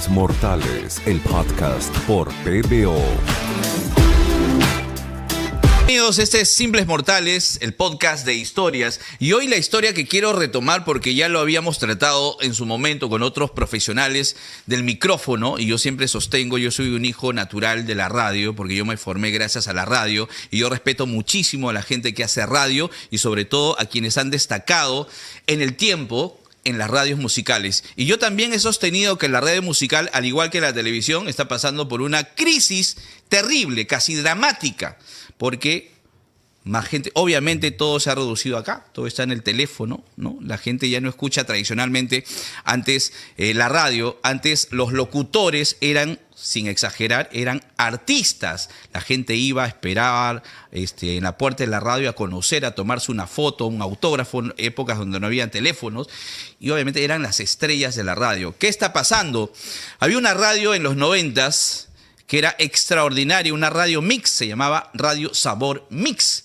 Simples Mortales, el podcast por PBO. Bienvenidos, este es Simples Mortales, el podcast de historias. Y hoy la historia que quiero retomar, porque ya lo habíamos tratado en su momento con otros profesionales del micrófono, y yo siempre sostengo, yo soy un hijo natural de la radio, porque yo me formé gracias a la radio, y yo respeto muchísimo a la gente que hace radio, y sobre todo a quienes han destacado en el tiempo en las radios musicales. Y yo también he sostenido que la radio musical, al igual que la televisión, está pasando por una crisis terrible, casi dramática, porque más gente, obviamente todo se ha reducido acá, todo está en el teléfono, ¿no? La gente ya no escucha tradicionalmente antes la radio, antes los locutores eran, sin exagerar, eran artistas. La gente iba a esperar en la puerta de la radio a conocer, a tomarse una foto, un autógrafo, en épocas donde no habían teléfonos, y obviamente eran las estrellas de la radio. ¿Qué está pasando? Había una radio en los 90s que era extraordinaria, una radio mix, se llamaba Radio Sabor Mix.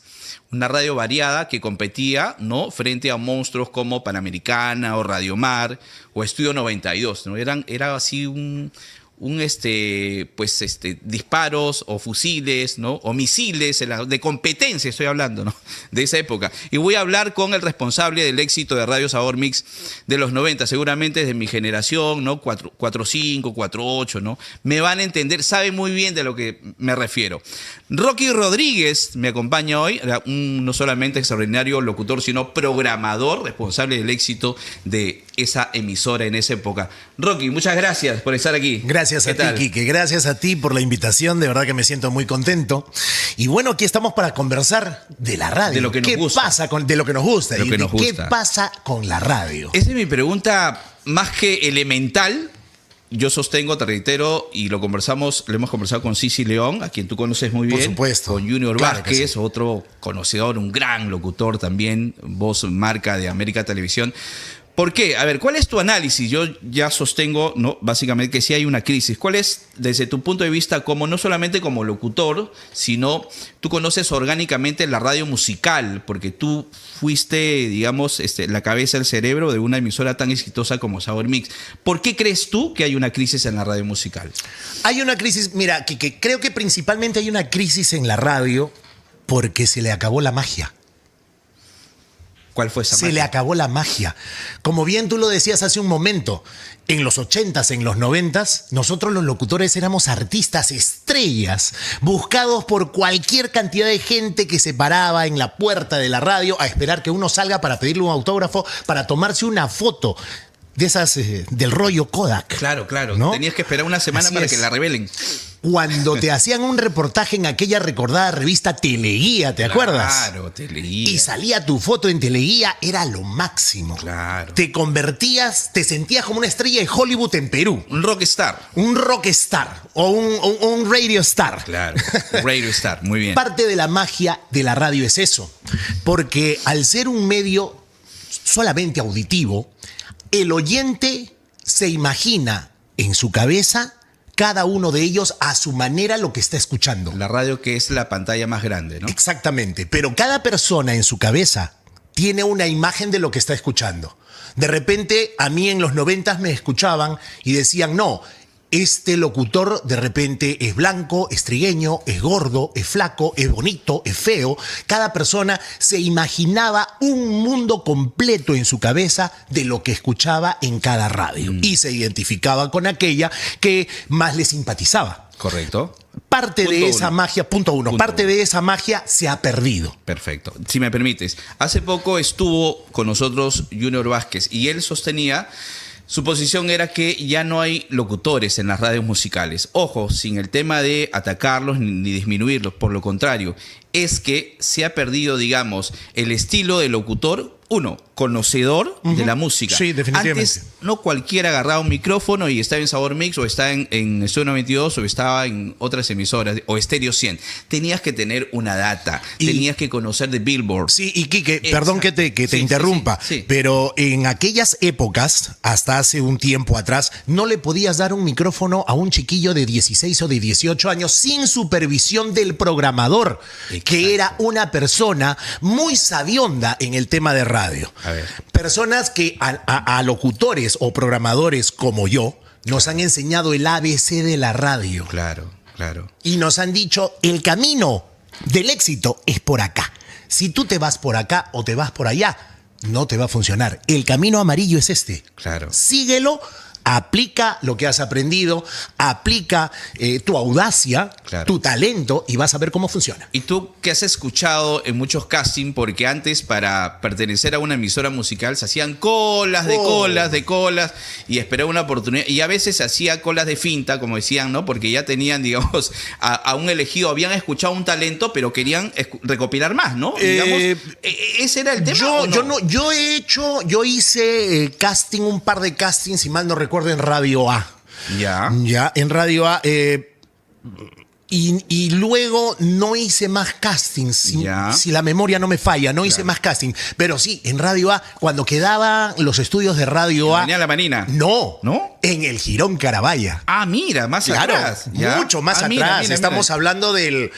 Una radio variada que competía, ¿no?, frente a monstruos como Panamericana o Radio Mar o Estudio 92, ¿no? Era así disparos o fusiles, ¿no?, o misiles de competencia, estoy hablando, ¿no?, de esa época. Y voy a hablar con el responsable del éxito de Radio Sabor Mix de los 90, seguramente desde mi generación, ¿no?, 45, 48, ¿no? Me van a entender, sabe muy bien de lo que me refiero. Rocky Rodríguez me acompaña hoy, no solamente extraordinario locutor, sino programador, responsable del éxito de esa emisora en esa época. Rocky, muchas gracias por estar aquí. Gracias a ti, Quique. Gracias a ti por la invitación. De verdad que me siento muy contento. Y bueno, aquí estamos para conversar de la radio. De lo que nos gusta. ¿Qué pasa de lo que nos gusta? De lo que nos gusta. ¿Qué pasa con la radio? Esa es mi pregunta más que elemental. Yo sostengo, te reitero, y lo hemos conversado con Cici León, a quien tú conoces muy bien. Por supuesto. Con Junior Claro Vázquez, sí. Otro conocedor, un gran locutor también, voz marca de América Televisión. ¿Por qué? A ver, ¿cuál es tu análisis? Yo ya sostengo, ¿no?, básicamente que sí hay una crisis. ¿Cuál es, desde tu punto de vista, como no solamente como locutor, sino tú conoces orgánicamente la radio musical, porque tú fuiste, digamos, la cabeza, el cerebro de una emisora tan exitosa como Sabor Mix? ¿Por qué crees tú que hay una crisis en la radio musical? Hay una crisis, mira, que creo que principalmente hay una crisis en la radio porque se le acabó la magia. ¿Cuál fue esa magia? Se le acabó la magia. Como bien tú lo decías hace un momento, en los 80s, en los 90s, nosotros los locutores éramos artistas estrellas, buscados por cualquier cantidad de gente que se paraba en la puerta de la radio a esperar que uno salga para pedirle un autógrafo, para tomarse una foto de esas del rollo Kodak. Claro, ¿no? Tenías que esperar una semana Así para es. que la revelen. Cuando te hacían un reportaje en aquella recordada revista Teleguía, ¿te acuerdas? Claro, Teleguía. Y salía tu foto en Teleguía, era lo máximo. Claro. Te convertías, te sentías como una estrella de Hollywood en Perú. Un rockstar. Un rockstar o un radio star. Claro, radio star, muy bien. Parte de la magia de la radio es eso. Porque al ser un medio solamente auditivo, el oyente se imagina en su cabeza cada uno de ellos a su manera lo que está escuchando. La radio, que es la pantalla más grande, ¿no? Exactamente, pero cada persona en su cabeza tiene una imagen de lo que está escuchando. De repente, a mí en los 90s me escuchaban y decían, no, este locutor de repente es blanco, es trigueño, es gordo, es flaco, es bonito, es feo. Cada persona se imaginaba un mundo completo en su cabeza de lo que escuchaba en cada radio y se identificaba con aquella que más le simpatizaba. Correcto. Parte de esa magia, punto uno, parte de esa magia se ha perdido. Perfecto. Si me permites, hace poco estuvo con nosotros Junior Vázquez y él sostenía, su posición era que ya no hay locutores en las radios musicales. Ojo, sin el tema de atacarlos ni disminuirlos, por lo contrario, es que se ha perdido, digamos, el estilo de locutor, uno, conocedor de la música. Sí, definitivamente. Antes, no cualquiera agarraba un micrófono y estaba en Sabor Mix o estaba en Estudio 92 o estaba en otras emisoras o Estéreo 100. Tenías que tener una data, tenías que conocer de Billboard. Sí, y Quique, perdón que te interrumpa, sí. pero en aquellas épocas, hasta hace un tiempo atrás, no le podías dar un micrófono a un chiquillo de 16 o de 18 años sin supervisión del programador, que era una persona muy sabionda en el tema de radio. A ver. Personas que a locutores o programadores como yo nos han enseñado el ABC de la radio. Claro, claro. Y nos han dicho, el camino del éxito es por acá. Si tú te vas por acá o te vas por allá, no te va a funcionar. El camino amarillo es este. Claro. Síguelo, aplica lo que has aprendido, aplica tu audacia, Claro. tu talento y vas a ver cómo funciona. ¿Y tú qué has escuchado en muchos castings? Porque antes para pertenecer a una emisora musical se hacían colas de colas de colas y esperaba una oportunidad. Y a veces se hacía colas de finta, como decían, ¿no? Porque ya tenían, digamos, a un elegido, habían escuchado un talento, pero querían recopilar más, ¿no? Digamos, ¿ese era el tema? Yo hice casting, un par de castings, si mal no recuerdo, en Radio A. Ya, en Radio A. Y luego no hice más castings, si la memoria no me falla, no hice más castings. Pero sí, en Radio A, cuando quedaban los estudios de Radio A. ¿Venía la Marina? No, ¿No? En el Girón Carabaya. Ah, mira, más atrás. ¿Ya? Mucho más atrás. Mira. Estamos hablando del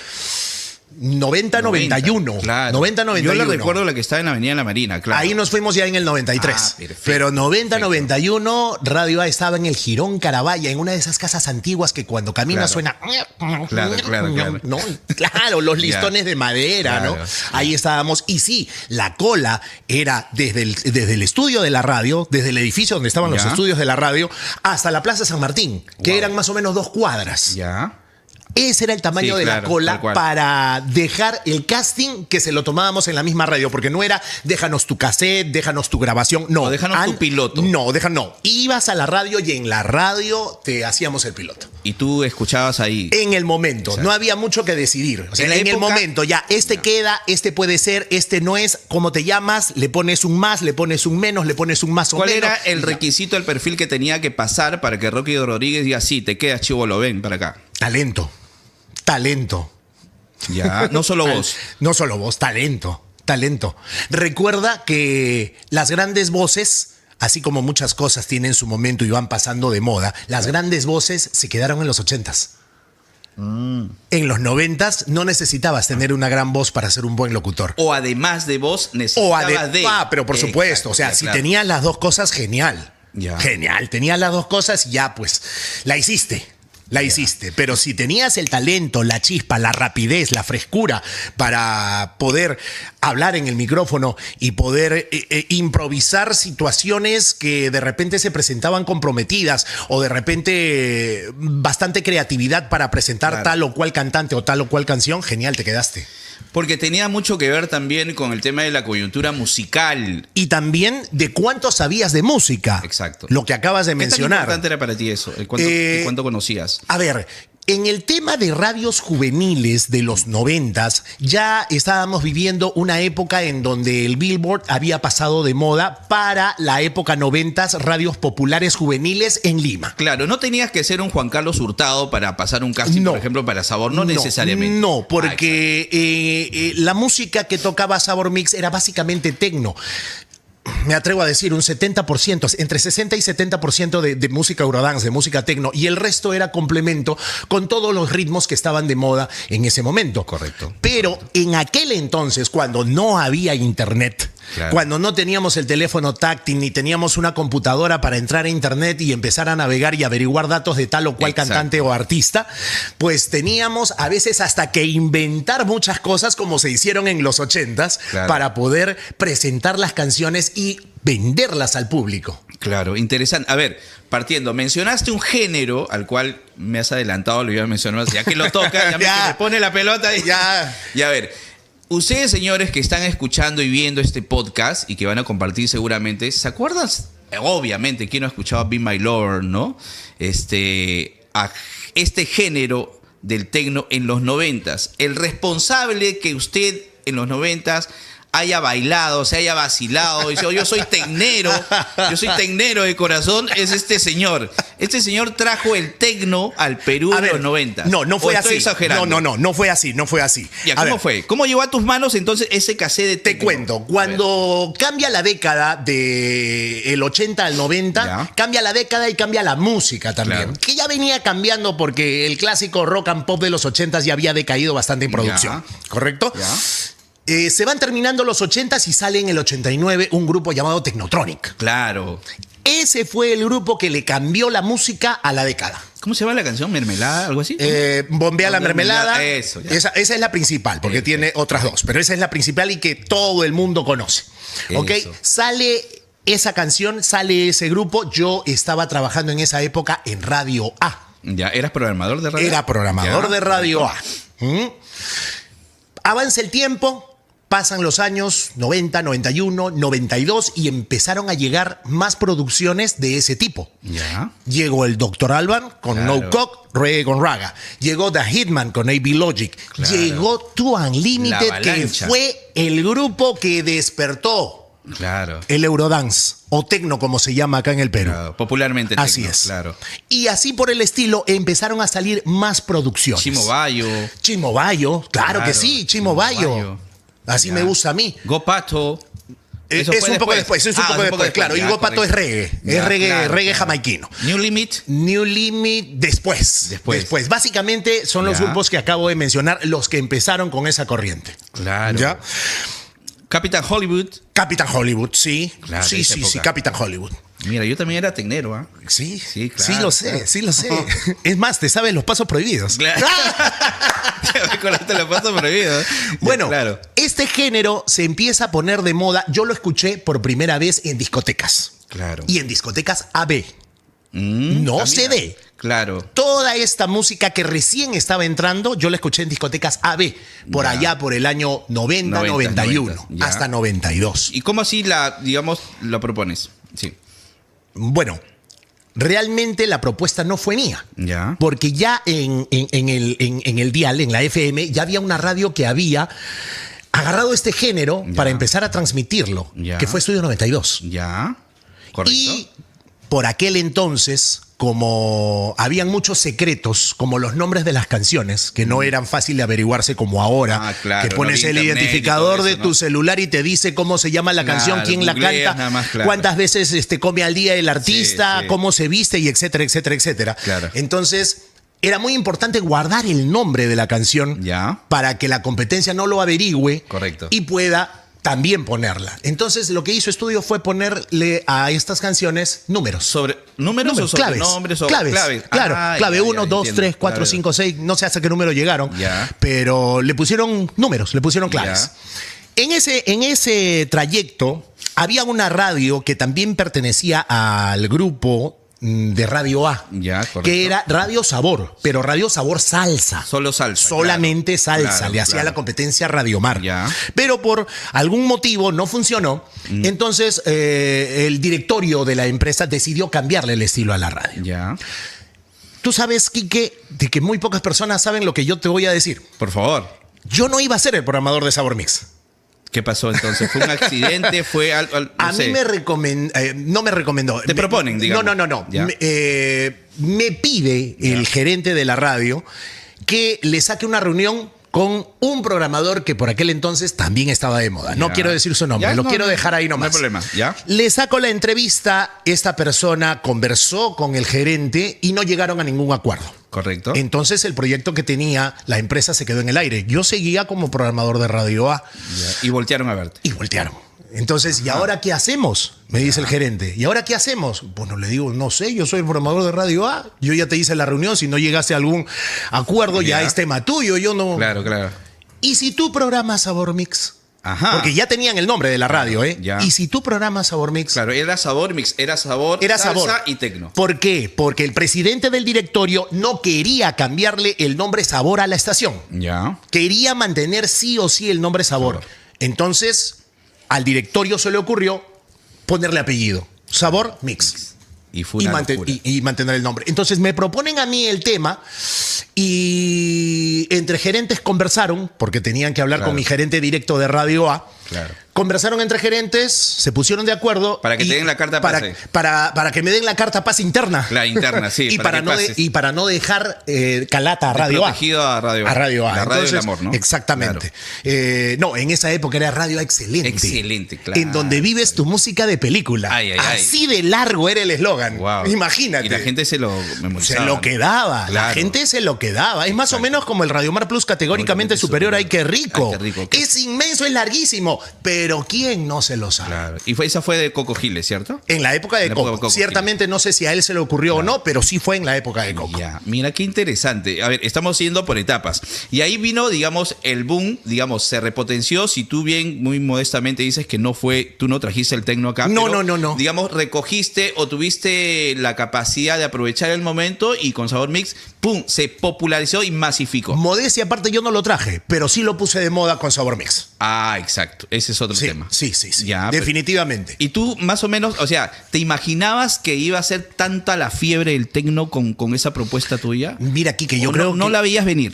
90-91. Claro. 90-91. Yo le recuerdo la que estaba en la Avenida La Marina, claro. Ahí nos fuimos ya en el 93. Perfecto. Pero 90-91, Radio A estaba en el Girón Carabaya, en una de esas casas antiguas que cuando caminas suena. Claro. No, claro, los listones de madera, Claro, ¿no? sí. Ahí estábamos. Y sí, la cola era desde el estudio de la radio, desde el edificio donde estaban los estudios de la radio, hasta la Plaza San Martín, que eran más o menos 2 cuadras. Ya. Ese era el tamaño de la cola para dejar el casting, que se lo tomábamos en la misma radio, porque no era déjanos tu cassette, déjanos tu grabación, no. O déjanos tu piloto. No. Ibas a la radio y en la radio te hacíamos el piloto. Y tú escuchabas ahí. En el momento, Exacto. no había mucho que decidir. O sea, En la en el época- momento, ya, queda, este puede ser, este no es, ¿cómo te llamas? Le pones un más, le pones un menos, le pones un más o ¿Cuál menos. era el y ya. requisito, el perfil que tenía que pasar para que Rocky Rodríguez diga, sí, te quedas, chibolo, ven para acá? Talento. Ya, no solo vos. No solo vos, talento. Recuerda que las grandes voces, así como muchas cosas tienen su momento y van pasando de moda, las grandes voces se quedaron en los 80s. En los 90s no necesitabas tener una gran voz para ser un buen locutor. O además de vos, necesitabas de... pero por supuesto, o sea, Exacto, si claro. tenías las dos cosas, genial. Ya. Genial, tenías las dos cosas, ya pues, la hiciste. Pero si tenías el talento, la chispa, la rapidez, la frescura para poder hablar en el micrófono y poder improvisar situaciones que de repente se presentaban comprometidas o de repente bastante creatividad para presentar tal o cual cantante o tal o cual canción, genial, te quedaste. Porque tenía mucho que ver también con el tema de la coyuntura musical. Y también de cuánto sabías de música. Exacto. Lo que acabas de ¿Qué tan mencionar. importante era para ti eso? ¿Cuánto conocías? A ver, en el tema de radios juveniles de los 90s, ya estábamos viviendo una época en donde el Billboard había pasado de moda para la época 90s, radios populares juveniles en Lima. Claro, no tenías que ser un Juan Carlos Hurtado para pasar un casting, por ejemplo, para Sabor, no necesariamente. No, porque la música que tocaba Sabor Mix era básicamente tecno. Me atrevo a decir un 70%, entre 60 y 70% de música Eurodance, de música tecno, y el resto era complemento con todos los ritmos que estaban de moda en ese momento. Correcto. Pero en aquel entonces, cuando no había internet, Claro. cuando no teníamos el teléfono táctil ni teníamos una computadora para entrar a internet y empezar a navegar y averiguar datos de tal o cual Exacto. cantante o artista, pues teníamos a veces hasta que inventar muchas cosas como se hicieron en los 80s Claro. para poder presentar las canciones y venderlas al público. Claro, interesante. A ver, partiendo, mencionaste un género al cual me has adelantado, lo iba a mencionar, ya que lo toca, ya me pone la pelota. Ya. Y a ver, ustedes, señores que están escuchando y viendo este podcast y que van a compartir seguramente, ¿se acuerdan? Obviamente, ¿quién no ha escuchado Be My Lover, no? A este género del tecno en los 90s. El responsable que usted en los 90s haya bailado, se haya vacilado, dice, yo soy tecnero de corazón, es este señor. Este señor trajo el tecno al Perú en los 90. No fue ¿O así. estoy exagerando? No fue así. Ya, A ¿cómo ver, fue? ¿Cómo llegó a tus manos entonces ese cassette de Te tecno? cuento, cuando cambia la década del 80 al 90, Ya. cambia la década y cambia la música también. Claro. Que ya venía cambiando porque el clásico rock and pop de los 80 ya había decaído bastante en producción. Ya. ¿Correcto? Ya. Se van terminando los 80s y sale en el 89 un grupo llamado Technotronic. Claro. ese fue el grupo que le cambió la música a la década. ¿Cómo se llama la canción? ¿Mermelada? ¿Algo así? Bombea la mermelada. Eso, ya. Esa es la principal, porque tiene otras dos, pero esa es la principal y que todo el mundo conoce. ¿Ok? Eso. Sale esa canción, sale ese grupo. Yo estaba trabajando en esa época en Radio A. Ya, ¿eras programador de radio? Era programador Ya. de Radio A. Avanza el tiempo. Pasan los años 90, 91, 92 y empezaron a llegar más producciones de ese tipo. Ya. Llegó el Dr. Alban con Claro. No Cock, Reggae con Raga. Llegó The Hitman con AB Logic. Claro. Llegó Two Unlimited, La que avalancha. fue el grupo que despertó Claro. el Eurodance, o tecno como se llama acá en el Perú. Claro, popularmente. Así tecno, es. Claro. Y así por el estilo empezaron a salir más producciones. Chimo Bayo. Chimo Bayo, claro que sí, Chimo Bayo. Así Ya. me gusta a mí. Go Pato. Eso Es fue un poco después, es un poco después, claro. ya, Y Gopato es correcto. reggae, Ya, es reggae, claro, reggae claro. jamaiquino. New Limit. New Limit después. Después. Básicamente son los Ya. grupos que acabo de mencionar los que empezaron con esa corriente. Claro. ¿Ya? Capitán Hollywood. Capitán Hollywood, sí. Claro, sí, esa sí, época. sí, Capitán Hollywood. Mira, yo también era tecnero, ¿ah? Sí, Sí, claro, sí lo sé, claro. sí lo sé. Es más, te sabes los pasos prohibidos. Claro. Ya me acordaste la paso prohibido. Bueno, claro. este género se empieza a poner de moda. Yo lo escuché por primera vez en discotecas. Claro. Y en discotecas AB. No mira. CD. Claro. Toda esta música que recién estaba entrando, yo la escuché en discotecas AB, por Ya. allá por el año 90, 91, 90, ya. hasta 92. ¿Y cómo así la propones? Sí. Bueno, realmente la propuesta no fue mía. Ya. Porque ya en el dial, en la FM, ya había una radio que había agarrado este género Ya. para empezar a transmitirlo, Ya. que fue Estudio 92. Ya. Correcto. Y por aquel entonces, como habían muchos secretos, como los nombres de las canciones, que no eran fácil de averiguarse como ahora, Ah, claro, que pones no había el internet y identificador todo de eso, tu ¿no? celular y te dice cómo se llama la Claro, canción, quién la googleas canta, nada más, claro. cuántas veces come al día el artista, sí. cómo se viste y etcétera, etcétera, etcétera. Claro. Entonces, era muy importante guardar el nombre de la canción Ya. para que la competencia no lo averigüe Correcto. y pueda también ponerla. Entonces, lo que hizo Estudio fue ponerle a estas canciones números. ¿Sobre números o sobre claves, nombres? O claves, claro, Ah, clave ya, 1, ya, 2, entiendo. 3, 4, Claro. 5, 6, no sé hasta qué número llegaron, Ya. pero le pusieron números, le pusieron claves. En ese trayecto había una radio que también pertenecía al grupo de Radio A, Ya, correcto. que era Radio Sabor, pero Radio Sabor Salsa. Solo salsa. Solamente claro. salsa, Claro, le hacía claro. la competencia Radio Mar. Ya. Pero por algún motivo no funcionó. Entonces el directorio de la empresa decidió cambiarle el estilo a la radio. Ya. Tú sabes, Quique, de que muy pocas personas saben lo que yo te voy a decir. Por favor. Yo no iba a ser el programador de Sabor Mix. ¿Qué pasó entonces? ¿Fue un accidente? ¿Fue algo? No A sé. mí no me recomendó. Te proponen, digamos. No. Ya. Me pide el gerente de la radio que le saque una reunión con un programador que por aquel entonces también estaba de moda. No Ya. quiero decir su nombre, Ya, lo no, quiero no, dejar ahí no nomás. hay problema, ¿ya? Le saco la entrevista, esta persona conversó con el gerente y no llegaron a ningún acuerdo. Correcto. Entonces el proyecto que tenía la empresa se quedó en el aire. Yo seguía como programador de Radio A Ya. Y voltearon a verte. y voltearon. Entonces, ¿y ahora qué hacemos? Me dice el gerente. ¿Y ahora qué hacemos? Bueno, le digo, no sé, yo soy el programador de Radio A. Yo ya te hice la reunión. Si no llegaste a algún acuerdo, ya Ya. es tema tuyo. Yo no. Claro, claro. ¿Y si tú programas Sabor Mix? Ajá. Porque ya tenían el nombre de la radio, ¿eh? Ya. ¿Y si tú programas Sabor Mix? Claro, era sabor mix, era sabor, Era salsa sabor. y tecno. ¿Por qué? Porque el presidente del directorio no quería cambiarle el nombre Sabor a la estación. Ya. Quería mantener sí o sí el nombre Sabor. Entonces, al directorio se le ocurrió ponerle apellido. Sabor Mix. Y fue Y, una manten- locura. y mantener el nombre. Entonces me proponen a mí el tema y entre gerentes conversaron, porque tenían que hablar Claro. con mi gerente directo de Radio A. Claro. Conversaron entre gerentes, se pusieron de acuerdo. Para que te den la carta pase. para que me den la carta pase interna. La interna, sí, y, para para que no pases. y para no dejar calata a Radio A. Protegido a Radio A. A Radio A. La radio del Entonces, amor, ¿no? Exactamente. No, en esa época era Radio A Excelente. Excelente, claro. En donde vives tu música de película. Ay, ay, ay. Así de largo era el eslogan. Wow. Imagínate. Y la gente se lo memorizaba. Se lo quedaba, la Claro. gente se lo quedaba. Es más o menos como el Radio Mar Plus categóricamente Categóricamente superior. ¡Ay, qué superior. rico! Ay, qué rico. Es inmenso, es larguísimo. pero ¿quién no se lo sabe? Claro. Y esa fue de Coco Giles, ¿cierto? En la época de En la época Coco. de Coco, Ciertamente no sé si a él se le ocurrió o no, pero sí fue en la época de Coco. Ya, mira qué interesante. A ver, estamos yendo por etapas. Y ahí vino, digamos, el boom, digamos, se repotenció. Si tú bien, muy modestamente dices que tú no trajiste el tecno acá. No, pero, no. Digamos, recogiste o tuviste la capacidad de aprovechar el momento y con Sabor Mix, ¡pum!, se popularizó y masificó. Modestia aparte yo no lo traje, pero sí lo puse de moda con Sabor Mix. Ah, exacto. Ese es otro Sí, tema. sí. Ya, definitivamente. Y tú, más o menos, o sea, ¿te imaginabas que iba a ser tanta la fiebre del tecno con esa propuesta tuya? Mira, Quique, yo ¿O creo no que la veías venir.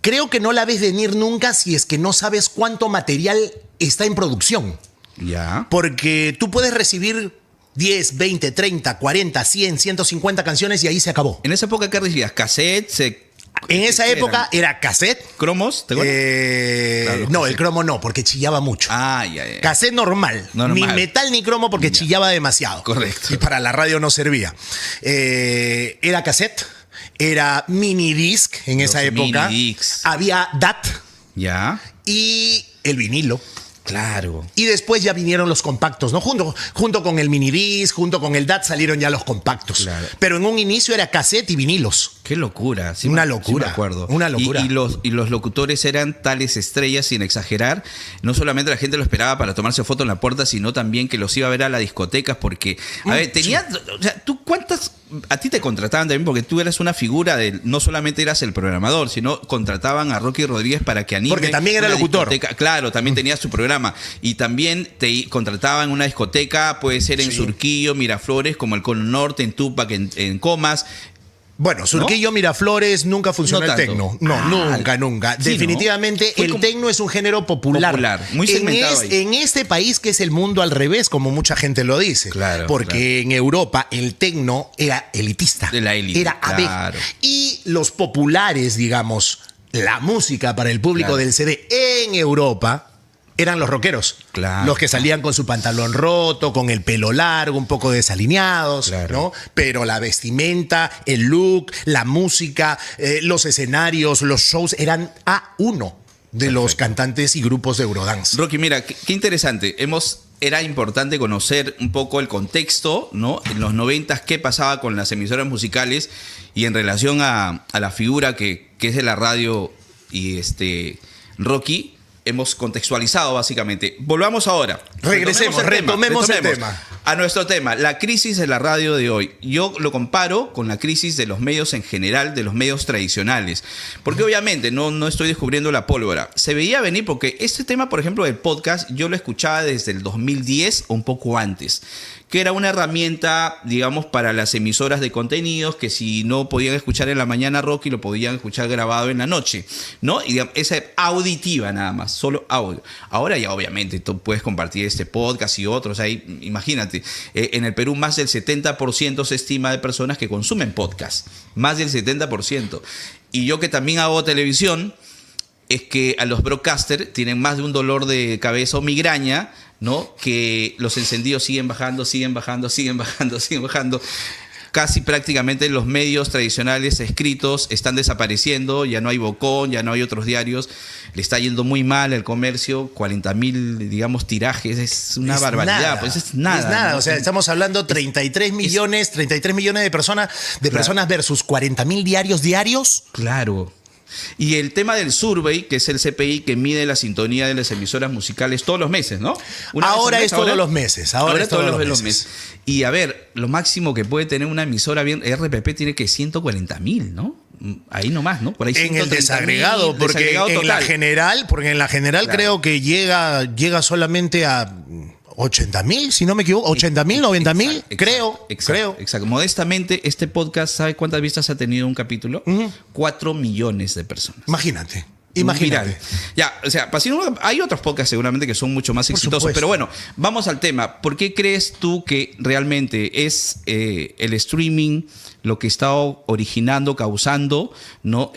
creo que no la ves venir nunca si es que no sabes cuánto material está en producción. Ya. Porque tú puedes recibir 10, 20, 30, 40, 100, 150 canciones y ahí se acabó. En esa época, ¿qué recibías? ¿Cassette? En esa ¿qué época eran? era cassette. ¿Cromos? ¿Te acuerdas? Claro, los No, cassette. el cromo no, porque chillaba mucho. Ya. Cassette normal. Normal. Ni metal ni cromo porque Ya. chillaba demasiado. Correcto. Y para la radio no servía. Era cassette, era mini disc en Los esa época. minidiscs. Había DAT Ya. y el vinilo. Claro. Y después ya vinieron los compactos, ¿no? Junto con el minidisc, junto con el DAT salieron ya los compactos. Claro. Pero en un inicio era cassette y vinilos. Qué locura. Sí Una me- locura, sí me acuerdo. una locura. Y los locutores eran tales estrellas, sin exagerar. No solamente la gente lo esperaba para tomarse foto en la puerta, sino también que los iba a ver a las discotecas. Porque, a ver, tenías. O sea, ¿tú cuántas. A ti te contrataban también porque tú eras una figura de. No solamente eras el programador, sino contrataban a Rocky Rodríguez para que anime. Porque también era una locutor. discoteca. Claro, también tenía su programa. Y también te contrataban en una discoteca, puede ser en Sí. Surquillo, Miraflores, como el Cono Norte, en Tupac, en Comas. Bueno, Surquillo, Miraflores, nunca funcionó No el tanto. tecno. No, nunca. sí, ¿no? Definitivamente Fue el como- tecno es un género popular. Muy segmentado ahí. En este país que es el mundo al revés, como mucha gente lo dice. Claro, Porque en Europa el tecno era elitista. De la élite, Era AB. claro. Y los populares, digamos, la música para el público Claro. del CD en Europa eran los rockeros. Claro. Los que salían con su pantalón roto, con el pelo largo, un poco desalineados, Claro. ¿no? Pero la vestimenta, el look, la música, los escenarios, los shows eran A1 de los cantantes y grupos de Eurodance. Rocky, mira, qué interesante. Era importante conocer un poco el contexto, ¿no? En los 90s, qué pasaba con las emisoras musicales y en relación a la figura que es de la radio y Rocky, hemos contextualizado básicamente. Volvamos ahora. Retomemos el tema. A nuestro tema, la crisis de la radio de hoy. Yo lo comparo con la crisis de los medios en general, de los medios tradicionales. Porque obviamente no estoy descubriendo la pólvora. Se veía venir porque este tema, por ejemplo, del podcast, yo lo escuchaba desde el 2010 o un poco antes, que era una herramienta, digamos, para las emisoras de contenidos que si no podían escuchar en la mañana Rocky, lo podían escuchar grabado en la noche, ¿no? Y digamos, esa auditiva nada más, solo audio. Ahora ya obviamente tú puedes compartir este podcast y otros ahí, imagínate, en el Perú más del 70% se estima de personas que consumen podcast, más del 70%. Y yo que también hago televisión, es que a los broadcasters tienen más de un dolor de cabeza o migraña, ¿no? Que los encendidos siguen bajando. Casi prácticamente los medios tradicionales escritos están desapareciendo, ya no hay Bocón, ya no hay otros diarios, le está yendo muy mal el comercio, 40.000, digamos, tirajes, es una barbaridad, nada, pues es nada. Es nada, ¿no? o sea, estamos hablando 33 millones de personas, personas versus 40.000 diarios. Claro. Y el tema del survey, que es el CPI que mide la sintonía de las emisoras musicales todos los meses, ¿no? Ahora es todos los meses. Ahora es todos los meses. Y a ver, lo máximo que puede tener una emisora bien, RPP tiene que 140.000, ¿no? Ahí nomás, ¿no? Por ahí En el 130.000, desagregado, porque desagregado en la total. general, Claro. creo que llega solamente a 80.000, si no me equivoco, 80.000, 90.000, creo. Exacto. Modestamente, este podcast, ¿sabe cuántas vistas ha tenido un capítulo? 4 millones de personas. Imagínate. Viral. Ya, o sea, hay otros podcasts seguramente que son mucho más Por exitosos, supuesto. pero bueno, vamos al tema. ¿Por qué crees tú que realmente es el streaming lo que está originando, causando, ¿no?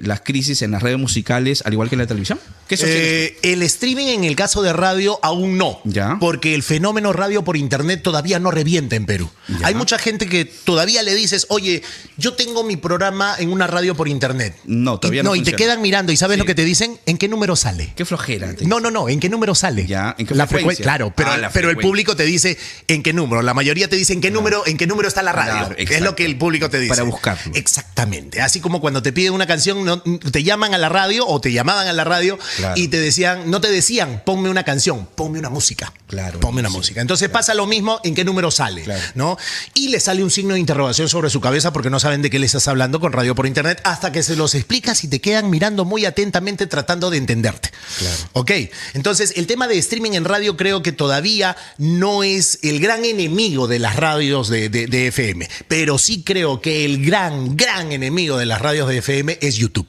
Las crisis en las redes musicales, al igual que en la televisión? ¿Qué sugieres tú? El streaming en el caso de radio aún no, Ya. porque el fenómeno radio por internet todavía no revienta en Perú. Ya. Hay mucha gente que todavía le dices, oye, yo tengo mi programa en una radio por internet. No, todavía no y te funciona. quedan mirando y ¿sabes Sí. lo que te dicen? ¿En qué número sale? Qué flojera. No, ¿en qué número sale? Ya, ¿en qué la frecuencia? Claro, pero, Ah, la pero el frecuencia. público te dice en qué número. La mayoría te dice en qué número está la radio. Claro, es exacto. lo que el público te dice. Para buscarlo. Exactamente. Así como cuando te piden una canción, te llaman a la radio o te llamaban a la radio Claro. y no te decían, ponme una canción, ponme una música. Claro, Ponme una sí. música. Entonces pasa lo mismo en qué número sale, Claro. ¿no? Y le sale un signo de interrogación sobre su cabeza porque no saben de qué le estás hablando con radio por internet hasta que se los explicas y te quedan mirando muy atentamente tratando de entenderte. Claro. Ok, entonces el tema de streaming en radio creo que todavía no es el gran enemigo de las radios de FM, pero sí creo que el gran enemigo de las radios de FM es YouTube.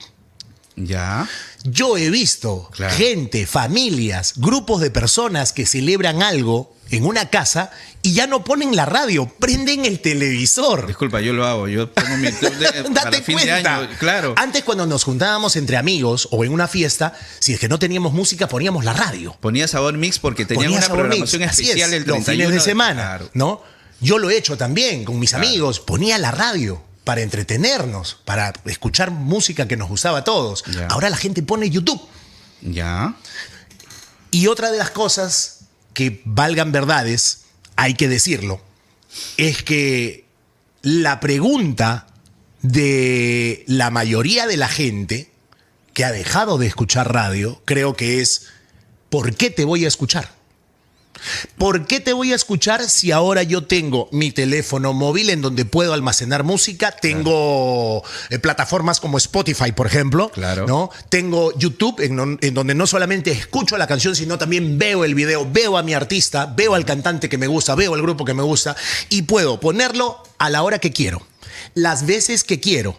Ya. Yo he visto Claro. gente, familias, grupos de personas que celebran algo en una casa y ya no ponen la radio, prenden el televisor. Disculpa, yo lo hago. Yo pongo mi club para Date fin cuenta. de año. Claro. Antes, cuando nos juntábamos entre amigos o en una fiesta, si es que no teníamos música, poníamos la radio. Ponía Sabor Mix porque tenían Ponía una Sabor programación Mix, así especial es, el los 31 fines de semana, Claro. ¿no? Yo lo he hecho también con mis Claro. amigos. Ponía la radio para entretenernos, para escuchar música que nos gustaba a todos. Ya. Ahora la gente pone YouTube. Ya. Y otra de las cosas que valgan verdades, hay que decirlo, es que la pregunta de la mayoría de la gente que ha dejado de escuchar radio, creo que es, ¿por qué te voy a escuchar? ¿Por qué te voy a escuchar si ahora yo tengo mi teléfono móvil en donde puedo almacenar música? Tengo plataformas como Spotify, por ejemplo. Claro. ¿no? Tengo YouTube en donde no solamente escucho la canción, sino también veo el video, veo a mi artista, veo al cantante que me gusta, veo al grupo que me gusta y puedo ponerlo a la hora que quiero, las veces que quiero.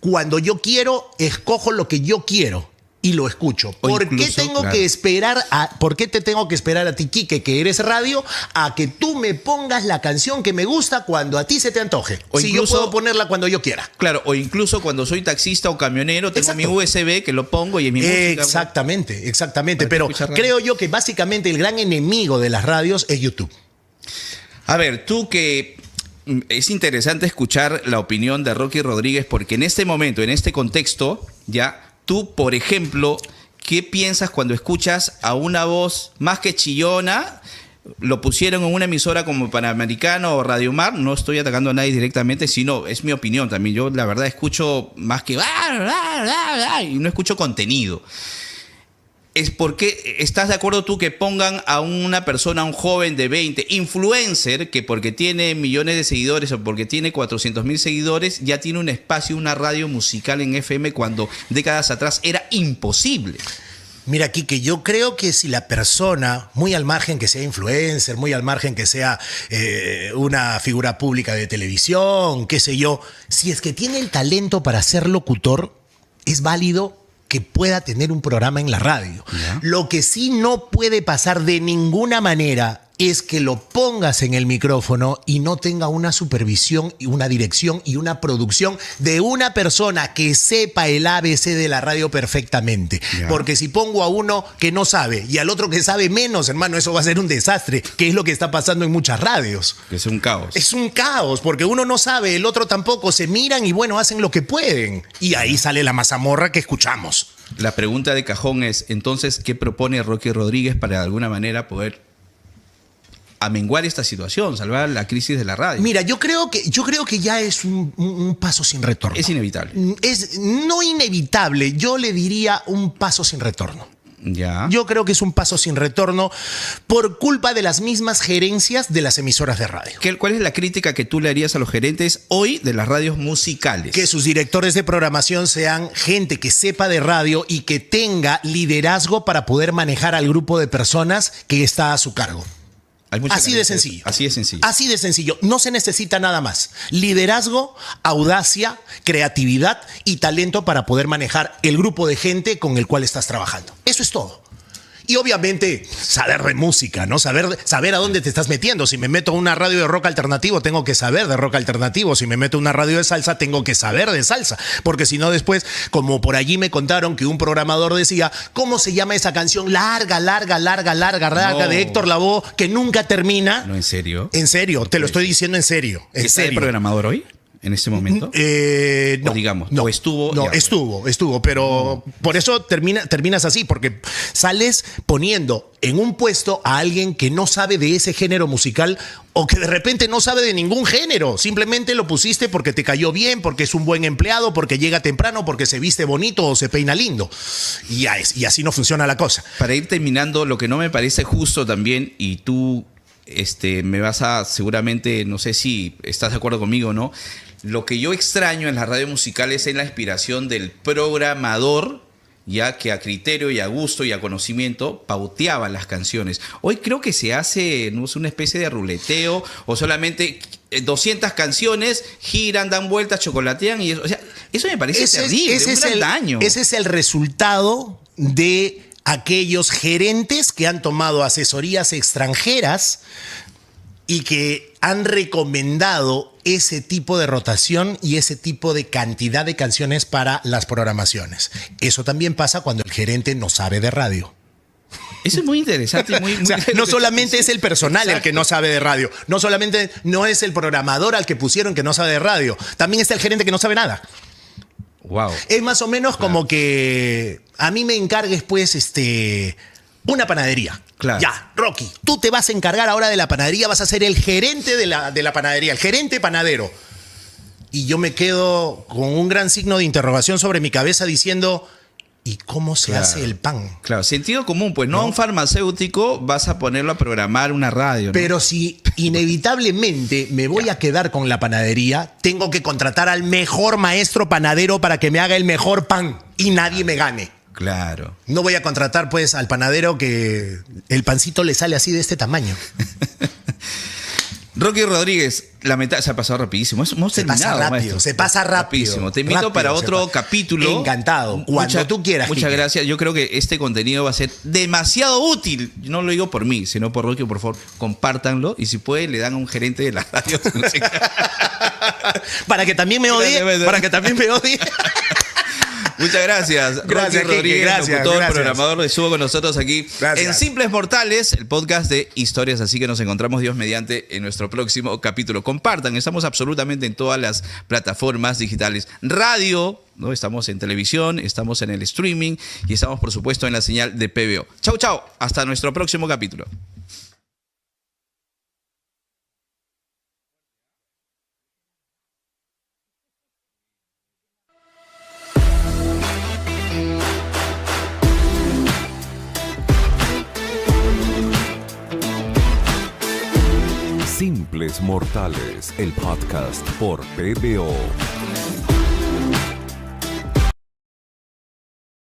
Cuando yo quiero, escojo lo que yo quiero. Y lo escucho. O ¿Por qué incluso, tengo claro. que esperar ¿por qué te tengo que esperar a ti, Quique, que eres radio, a que tú me pongas la canción que me gusta cuando a ti se te antoje? O si incluso- yo puedo ponerla cuando yo quiera. Claro, o incluso cuando soy taxista o camionero, tengo Exacto. mi USB que lo pongo y es mi música. Exactamente. ¿Para qué Pero escuchar radio? creo yo que básicamente el gran enemigo de las radios es YouTube. A ver, tú que es interesante escuchar la opinión de Rocky Rodríguez porque en este momento, en este contexto, ya, tú, por ejemplo, ¿qué piensas cuando escuchas a una voz más que chillona? Lo pusieron en una emisora como Panamericano o Radio Mar. No estoy atacando a nadie directamente, sino es mi opinión también. Yo, la verdad, escucho más que... y no escucho contenido. Es porque estás de acuerdo tú que pongan a una persona, a un joven de 20, influencer, que porque tiene millones de seguidores o porque tiene 400,000 seguidores, ya tiene un espacio, una radio musical en FM cuando décadas atrás era imposible. Mira, Quique, yo creo que si la persona, muy al margen que sea influencer, muy al margen que sea una figura pública de televisión, qué sé yo, si es que tiene el talento para ser locutor, es válido que pueda tener un programa en la radio. Ya. Lo que sí no puede pasar de ninguna manera es que lo pongas en el micrófono y no tenga una supervisión y una dirección y una producción de una persona que sepa el ABC de la radio perfectamente. Ya. Porque si pongo a uno que no sabe y al otro que sabe menos, hermano, eso va a ser un desastre, que es lo que está pasando en muchas radios. Que es un caos. Es un caos, porque uno no sabe, el otro tampoco, se miran y bueno, hacen lo que pueden. Y ahí sale la mazamorra que escuchamos. La pregunta de cajón es, entonces, ¿qué propone Rocky Rodríguez para de alguna manera poder amenguar esta situación, salvar la crisis de la radio? Mira, yo creo que ya es un paso sin retorno. Es inevitable. Es no inevitable, yo le diría un paso sin retorno. Ya. Yo creo que es un paso sin retorno por culpa de las mismas gerencias de las emisoras de radio. ¿Cuál es la crítica que tú le harías a los gerentes hoy de las radios musicales? Que sus directores de programación sean gente que sepa de radio y que tenga liderazgo para poder manejar al grupo de personas que está a su cargo. Hay mucha Así de carencia sencillo. Así de sencillo. Así de sencillo. No se necesita nada más. Liderazgo, audacia, creatividad y talento para poder manejar el grupo de gente con el cual estás trabajando. Eso es todo. Y obviamente saber de música, ¿no? Saber a dónde te estás metiendo. Si me meto a una radio de rock alternativo, tengo que saber de rock alternativo. Si me meto a una radio de salsa, tengo que saber de salsa. Porque si no después, como por allí me contaron que un programador decía, ¿cómo se llama esa canción larga No. de Héctor Lavoe que nunca termina? No, ¿en serio? En serio, te lo estoy diciendo en serio. En ¿Está el serio. programador hoy? ¿En este momento? No, O digamos, no, o estuvo. No, Ya, pues. estuvo, pero por eso terminas así, porque sales poniendo en un puesto a alguien que no sabe de ese género musical o que de repente no sabe de ningún género. Simplemente lo pusiste porque te cayó bien, porque es un buen empleado, porque llega temprano, porque se viste bonito o se peina lindo. Y así no funciona la cosa. Para ir terminando, lo que no me parece justo también, y tú me vas a seguramente, no sé si estás de acuerdo conmigo o no, lo que yo extraño en las radios musicales es la inspiración del programador, ya que a criterio y a gusto y a conocimiento pauteaba las canciones. Hoy creo que se hace, no sé, una especie de ruleteo o solamente 200 canciones giran, dan vueltas, chocolatean y eso, o sea, eso me parece terrible, un gran daño. Ese es el resultado de aquellos gerentes que han tomado asesorías extranjeras y que han recomendado ese tipo de rotación y ese tipo de cantidad de canciones para las programaciones. Eso también pasa cuando el gerente no sabe de radio. Eso es muy interesante y muy, O sea, no solamente es el personal el que no sabe de radio, no solamente no es el programador al que pusieron que no sabe de radio, también está el gerente que no sabe nada. Wow. Es más o menos como que a mí me encargues, pues, una panadería. Claro. Ya, Rocky, tú te vas a encargar ahora de la panadería, vas a ser el gerente de la panadería, el gerente panadero. Y yo me quedo con un gran signo de interrogación sobre mi cabeza diciendo, ¿y cómo se hace el pan? Claro, sentido común, pues no a un farmacéutico vas a ponerlo a programar una radio, ¿no? Pero si inevitablemente me voy a quedar con la panadería, tengo que contratar al mejor maestro panadero para que me haga el mejor pan y nadie me gane. Claro. No voy a contratar pues al panadero que el pancito le sale así de este tamaño. Rocky Rodríguez, se ha pasado rapidísimo. Hemos terminado, maestro. Se pasa rápido. Rapidísimo. Te invito para otro capítulo. Encantado. Cuando tú quieras. Muchas Quique. gracias. Yo creo que este contenido va a ser demasiado útil. Yo no lo digo por mí, sino por Rocky. Por favor, compártanlo. Y si puede, le dan a un gerente de la radio. Para que también me odie. Para que también me odie. Muchas gracias. Gracias, Rocky Rodríguez, Quique, gracias, locutor, gracias. programador, estuvo con nosotros aquí Gracias. en Simples Mortales, el podcast de historias. Así que nos encontramos, Dios mediante, en nuestro próximo capítulo. Compartan, estamos absolutamente en todas las plataformas digitales. Radio, ¿no? Estamos en televisión, estamos en el streaming y estamos, por supuesto, en la señal de PBO. Chau, chau. Hasta nuestro próximo capítulo. Simples Mortales, el podcast por PBO.